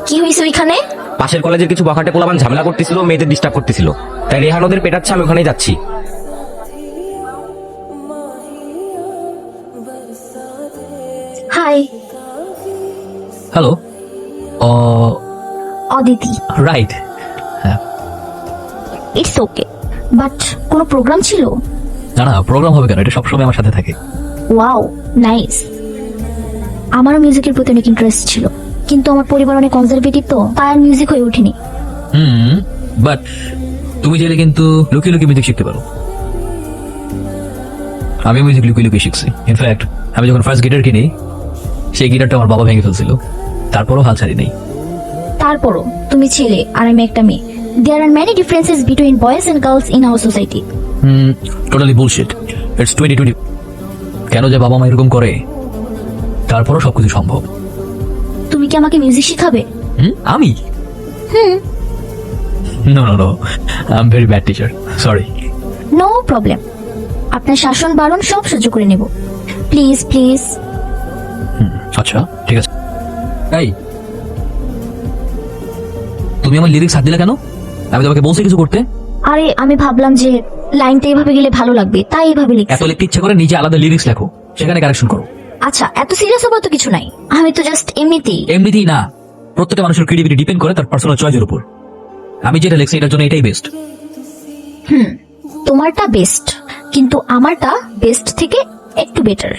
কি হয়েছে ওইখানে? পাশের কলেজের কিছু বখাটে পোলাপান ঝামেলা করতেছিল, মেয়েদের ডিস্টার্ব করতেছিল, তাই রেহান ওদের পেটাচ্ছে, আমি ওখানেই যাচ্ছি। হাই। হ্যালো। অদিতি। রাইট। হ্যাঁ। ইটস ওকে, বাট কোনো প্রোগ্রাম ছিল? না না, প্রোগ্রাম হবে কেন, এটা সবসময় আমার সাথে থাকে। Wow, nice. আমারও মিউজিকের প্রতি অনেক ইন্টারেস্ট ছিল, কিন্তু আমার পরিবার অনেক কনজারভেটিভ, তো তাই আর মিউজিক হয়ে ওঠেনি। বাট তুমি চাইলে কিন্তু লুকিয়ে লুকিয়ে মিউজিক শিখতে পারো। আমি মিউজিক লুকিয়ে লুকিয়ে শিখছি। ইনফ্যাক্ট আমি যখন ফার্স্ট গিটার কিনি, সেই গিটারটা আমার বাবা ভেঙে ফেলছিল, তারপরও হাল ছাড়ি নেই। তারপরও তুমি ছেলে আর আমি একটা মেয়ে। There are many differences between boys and girls in our society. Totally bullshit. It's 2020। কেন যে বাবা মা এরকম করে, তারপরও সবকিছু সম্ভব। তুমি কি আমাকে মিউজিক শিখাবে? আমি? No no no, I am very bad teacher, sorry. No problem, আপনার শাসন বারণ সব সহ্য করে নেব। Please please. আচ্ছা ঠিক আছে। এই, তুমি আমার লিরিক্স হাত দিলে কেন? আমি তোমাকে বলছি কিছু করতে। আরে আমি ভাবলাম যে লাইনটা এভাবে গেলে ভালো লাগবে, তাই এভাবে এত লিখছি। লিখতে ইচ্ছে করে নিজে আলাদা লিরিক্স লেখো, সেখানে কারেকশন করো। আচ্ছা, এত সিরিয়াস হবার তো কিছু নাই, আমি তো জাস্ট এমনিতেই। এমনিতেই না, প্রত্যেকটা মানুষের ক্রিয়েটিভিটি ডিপেন্ড করে তার পার্সোনাল চয়েসের উপর। আমি যেটা লিখছি এটার জন্য এটাই বেস্ট। তোমারটা বেস্ট, কিন্তু আমারটা বেস্ট থেকে একটু বেটার।